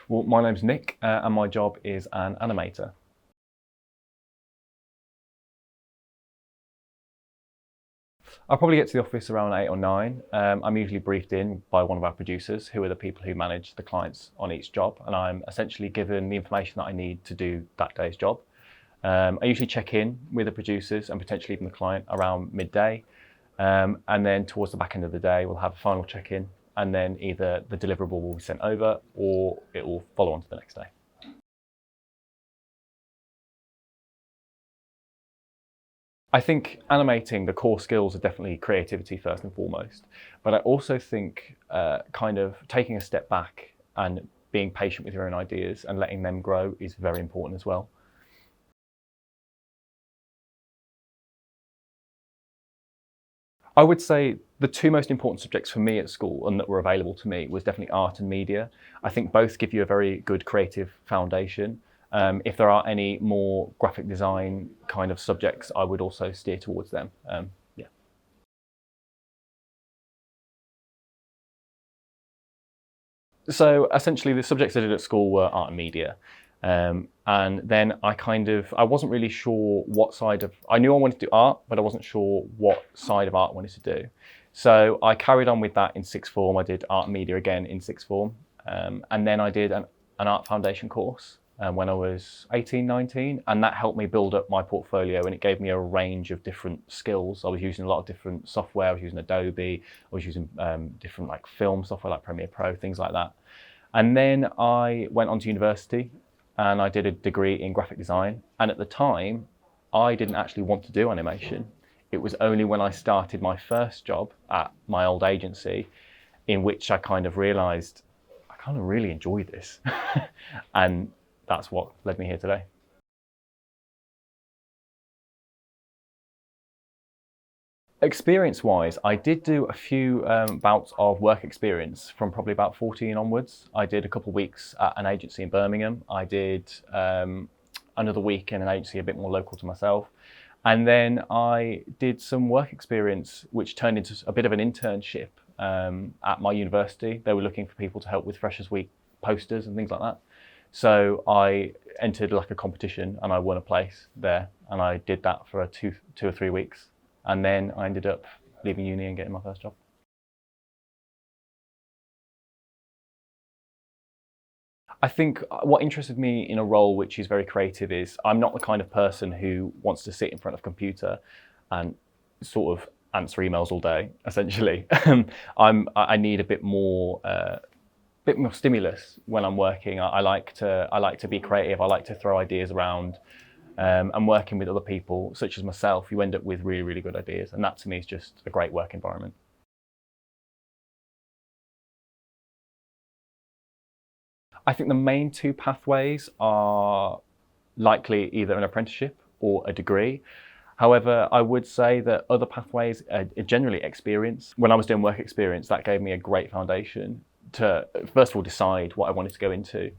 Well, my name's Nick, and my job is an animator. I'll probably get to the office around 8 or 9. I'm usually briefed in by one of our producers, who are the people who manage the clients on each job, and I'm essentially given the information that I need to do that day's job. I usually check in with the producers and potentially even the client around midday, and then towards the back end of the day, we'll have a final check-in, and then either the deliverable will be sent over or it will follow on to the next day. I think animating, the core skills are definitely creativity first and foremost, but I also think kind of taking a step back and being patient with your own ideas and letting them grow is very important as well. I would say the two most important subjects for me at school and that were available to me was definitely art and media. I think both give you a very good creative foundation. If there are any more graphic design kind of subjects, I would also steer towards them. Yeah. So essentially the subjects I did at school were art and media. And then I wasn't really sure what side of, I knew I wanted to do art, but I wasn't sure what side of art I wanted to do. So I carried on with that in sixth form. I did art and media again in sixth form. And then I did an art foundation course when I was 18, 19, and that helped me build up my portfolio, and it gave me a range of different skills. I was using a lot of different software. I was using Adobe. I was using different like film software like Premiere Pro, things like that. And then I went on to university and I did a degree in graphic design. And at the time, I didn't actually want to do animation. It was only when I started my first job at my old agency in which I kind of realized I kind of really enjoy this. And that's what led me here today. Experience-wise, I did do a few bouts of work experience from probably about 14 onwards. I did a couple of weeks at an agency in Birmingham. I did another week in an agency a bit more local to myself. And then I did some work experience, which turned into a bit of an internship at my university. They were looking for people to help with Freshers Week posters and things like that. So I entered like a competition and I won a place there. And I did that for two or 3 weeks. And then I ended up leaving uni and getting my first job. I think what interested me in a role which is very creative is I'm not the kind of person who wants to sit in front of a computer and sort of answer emails all day, essentially. I need a bit more stimulus when I'm working. I like to be creative. I like to throw ideas around. And working with other people, such as myself, you end up with really, really good ideas. And that to me is just a great work environment. I think the main two pathways are likely either an apprenticeship or a degree. However, I would say that other pathways are generally experience. When I was doing work experience, that gave me a great foundation to, first of all, decide what I wanted to go into.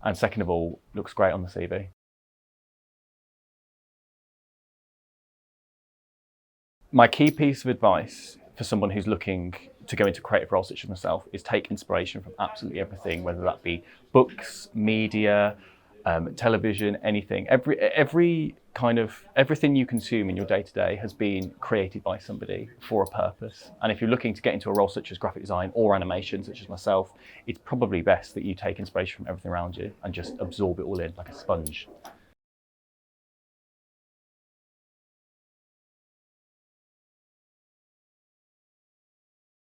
And second of all, looks great on the CV. My key piece of advice for someone who's looking to go into creative roles such as myself is take inspiration from absolutely everything, whether that be books, media, television, anything. Everything you consume in your day-to-day has been created by somebody for a purpose. And if you're looking to get into a role such as graphic design or animation, such as myself, it's probably best that you take inspiration from everything around you and just absorb it all in like a sponge.